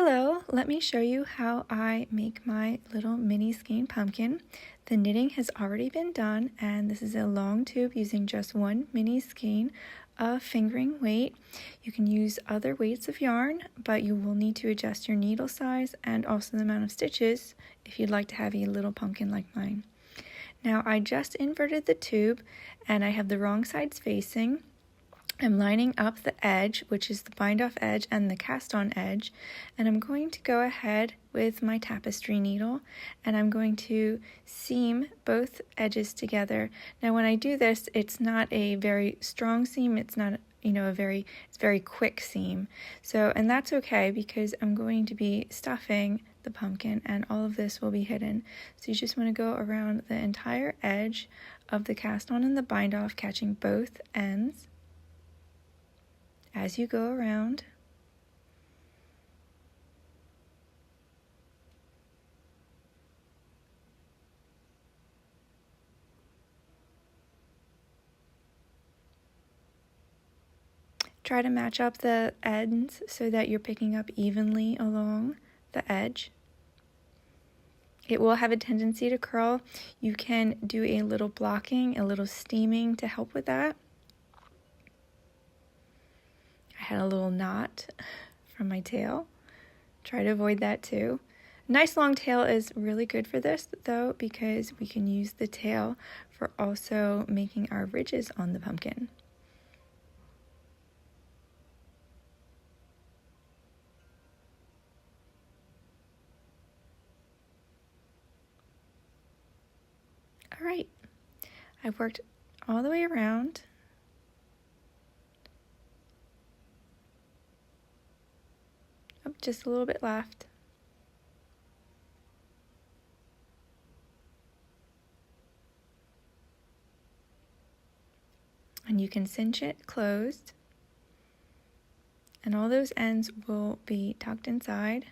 Hello, let me show you how I make my little mini skein pumpkin. The knitting has already been done, and this is a long tube using just one mini skein of fingering weight. You can use other weights of yarn, but you will need to adjust your needle size and also the amount of stitches if you'd like to have a little pumpkin like mine. Now I just inverted the tube and I have the wrong sides facing. I'm lining up the edge, which is the bind off edge and the cast on edge, and I'm going to go ahead with my tapestry needle and I'm going to seam both edges together. Now when I do this, it's not a very strong seam, it's not it's very quick seam. And that's okay because I'm going to be stuffing the pumpkin and all of this will be hidden. So you just want to go around the entire edge of the cast on and the bind off, catching both ends as you go around. Try to match up the ends so that you're picking up evenly along the edge. It will have a tendency to curl. You can do a little blocking, a little steaming to help with that. I had a little knot from my tail. Try to avoid that too. Nice long tail is really good for this though, because we can use the tail for also making our ridges on the pumpkin. All right, I've worked all the way around. Oh, just a little bit left. And you can cinch it closed. And all those ends will be tucked inside.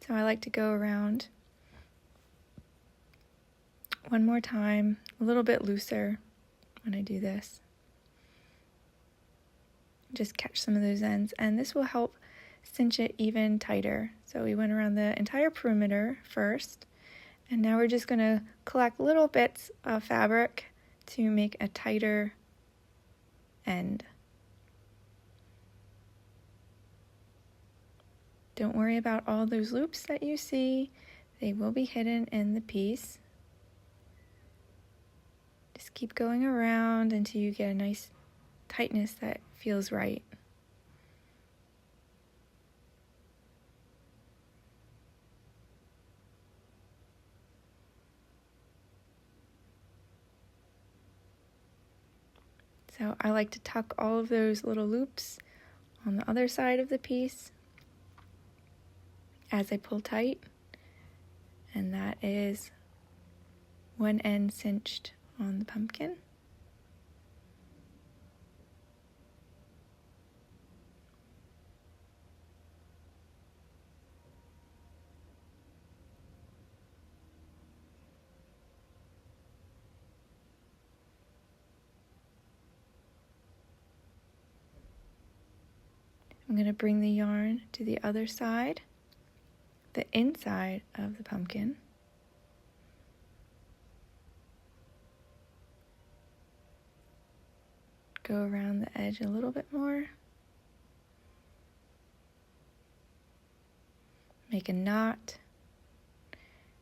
So I like to go around one more time, a little bit looser when I do this. Just catch some of those ends, and this will help cinch it even tighter. So we went around the entire perimeter first, and now we're just going to collect little bits of fabric to make a tighter end. Don't worry about all those loops that you see. They will be hidden in the piece. Just keep going around until you get a nice tightness that feels right. So I like to tuck all of those little loops on the other side of the piece as I pull tight, and that is one end cinched on the pumpkin. I'm going to bring the yarn to the other side, the inside of the pumpkin. Go around the edge a little bit more. Make a knot.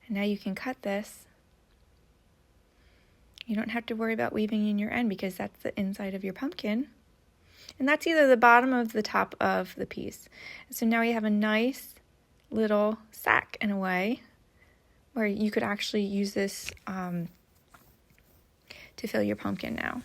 And now you can cut this. You don't have to worry about weaving in your end because that's the inside of your pumpkin. And that's either the bottom or the top of the piece. So now you have a nice little sack in a way where you could actually use this to fill your pumpkin now.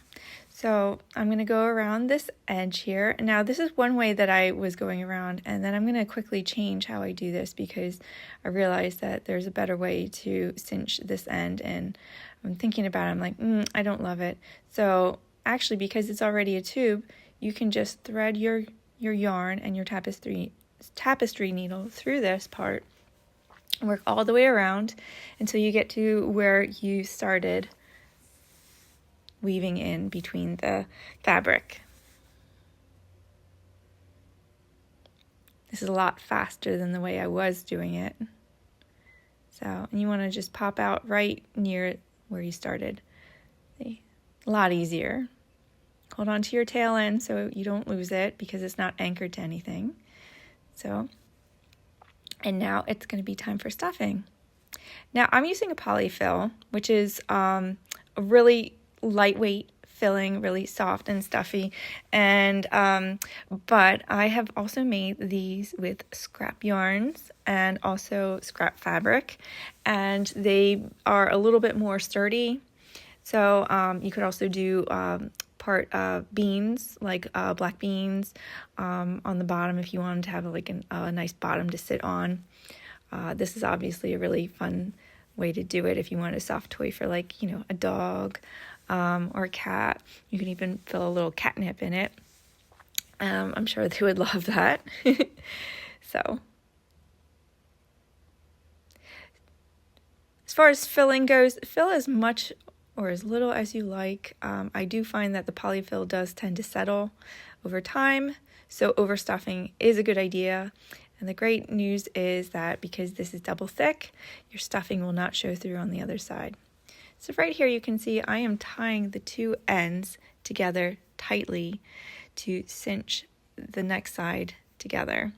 So I'm going to go around this edge here. Now this is one way that I was going around, and then I'm going to quickly change how I do this because I realized that there's a better way to cinch this end, and I'm thinking about it, I'm like, I don't love it. So actually, because it's already a tube, you can just thread your yarn and your tapestry needle through this part and work all the way around until you get to where you started weaving in between the fabric. This is a lot faster than the way I was doing it. So, and you want to just pop out right near where you started. See? A lot easier. Hold on to your tail end so you don't lose it because it's not anchored to anything. So, and now it's going to be time for stuffing. Now I'm using a polyfill, which is a really lightweight filling, really soft and stuffy. And but I have also made these with scrap yarns and also scrap fabric, and they are a little bit more sturdy. So you could also do part beans, like black beans on the bottom if you wanted to have like a nice bottom to sit on. This is obviously a really fun way to do it if you want a soft toy for like, a dog or a cat. You can even fill a little catnip in it. I'm sure they would love that. So, as far as filling goes, fill as much or as little as you like. I do find that the polyfill does tend to settle over time, so overstuffing is a good idea. And the great news is that because this is double thick, your stuffing will not show through on the other side. So right here you can see I am tying the two ends together tightly to cinch the next side together.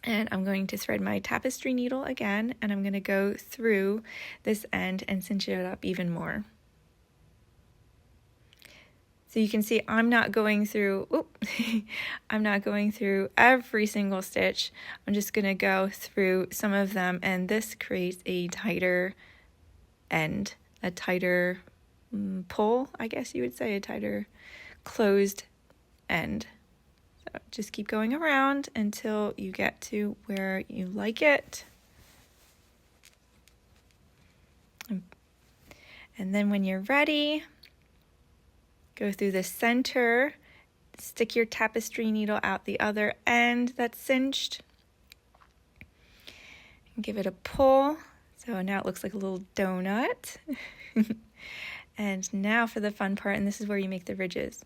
And I'm going to thread my tapestry needle again, and I'm going to go through this end and cinch it up even more. So you can see I'm not going through, I'm not going through every single stitch. I'm just going to go through some of them, and this creates a tighter end, a tighter pull, I guess you would say, a tighter closed end. So just keep going around until you get to where you like it. And then when you're ready, go through the center, stick your tapestry needle out the other end that's cinched, and give it a pull. So now it looks like a little donut. And now for the fun part, and this is where you make the ridges.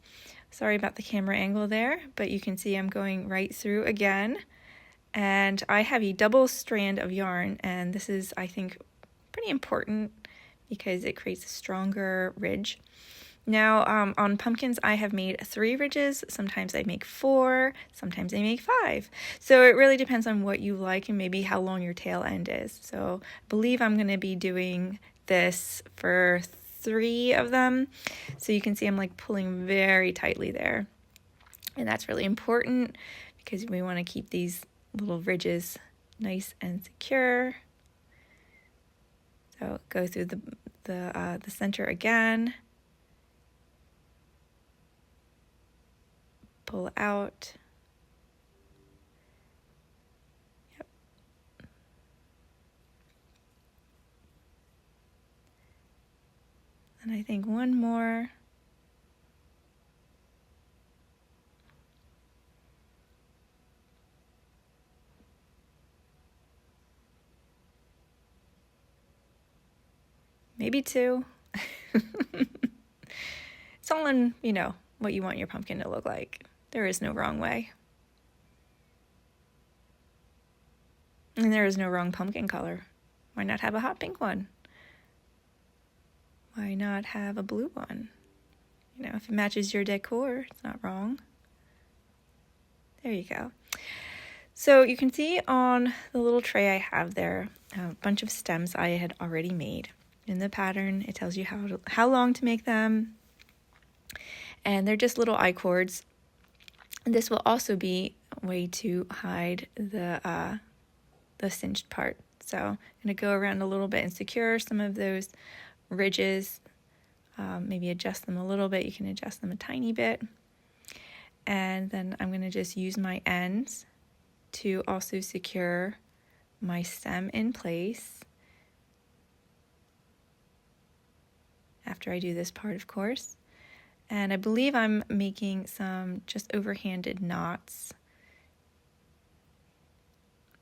Sorry about the camera angle there, but you can see I'm going right through again. And I have a double strand of yarn, and this is, I think, pretty important because it creates a stronger ridge. Now, on pumpkins, I have made 3 ridges. Sometimes I make 4, sometimes I make 5. So it really depends on what you like and maybe how long your tail end is. So I believe I'm going to be doing this for 3 of them. So you can see I'm like pulling very tightly there. And that's really important because we want to keep these little ridges nice and secure. So go through the center again. Pull out. Yep. And I think one more. Maybe 2. It's all in, what you want your pumpkin to look like. There is no wrong way. And there is no wrong pumpkin color. Why not have a hot pink one? Why not have a blue one? If it matches your decor, it's not wrong. There you go. So you can see on the little tray I have there a bunch of stems I had already made. In the pattern, it tells you how long to make them. And they're just little I-cords. This will also be a way to hide the cinched part. So I'm going to go around a little bit and secure some of those ridges. Maybe adjust them a little bit. You can adjust them a tiny bit. And then I'm going to just use my ends to also secure my stem in place. After I do this part, of course. And I believe I'm making some just overhanded knots.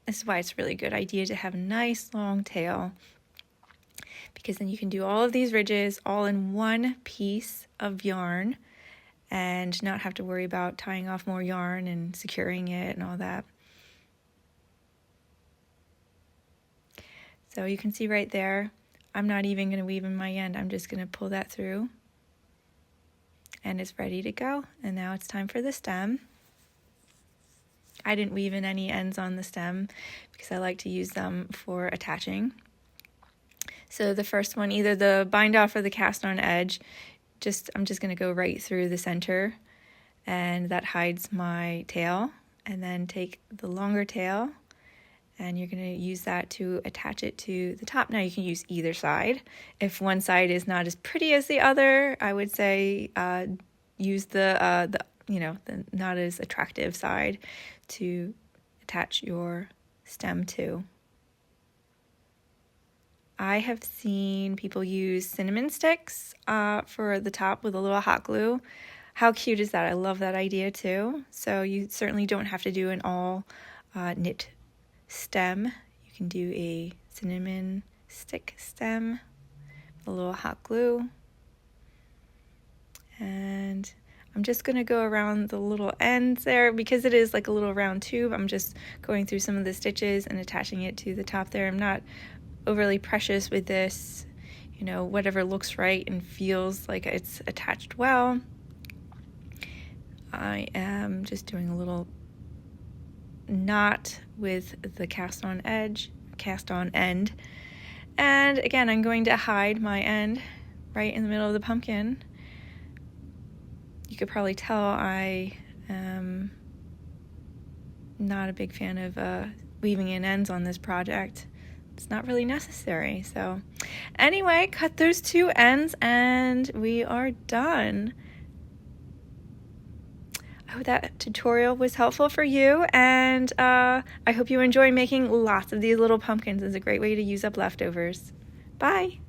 This is why it's a really good idea to have a nice long tail, because then you can do all of these ridges all in one piece of yarn and not have to worry about tying off more yarn and securing it and all that. So you can see right there, I'm not even going to weave in my end. I'm just going to pull that through and it's ready to go. And now it's time for the stem. I didn't weave in any ends on the stem because I like to use them for attaching. So the first one, either the bind off or the cast on edge, I'm just going to go right through the center, and that hides my tail. And then take the longer tail and you're going to use that to attach it to the top. Now you can use either side. If one side is not as pretty as the other, I would say use the not as attractive side to attach your stem to. I have seen people use cinnamon sticks for the top with a little hot glue. How cute is that? I love that idea too. So you certainly don't have to do an all knit stem. You can do a cinnamon stick stem with a little hot glue. And I'm just going to go around the little ends there because it is like a little round tube. I'm just going through some of the stitches and attaching it to the top there. I'm not overly precious with this, whatever looks right and feels like it's attached well. I am just doing a little knot with the cast on end. And again, I'm going to hide my end right in the middle of the pumpkin. You could probably tell I am not a big fan of weaving in ends on this project. It's not really necessary. So anyway, cut those two ends and we are done. I hope that tutorial was helpful for you, and I hope you enjoy making lots of these little pumpkins. It's a great way to use up leftovers. Bye!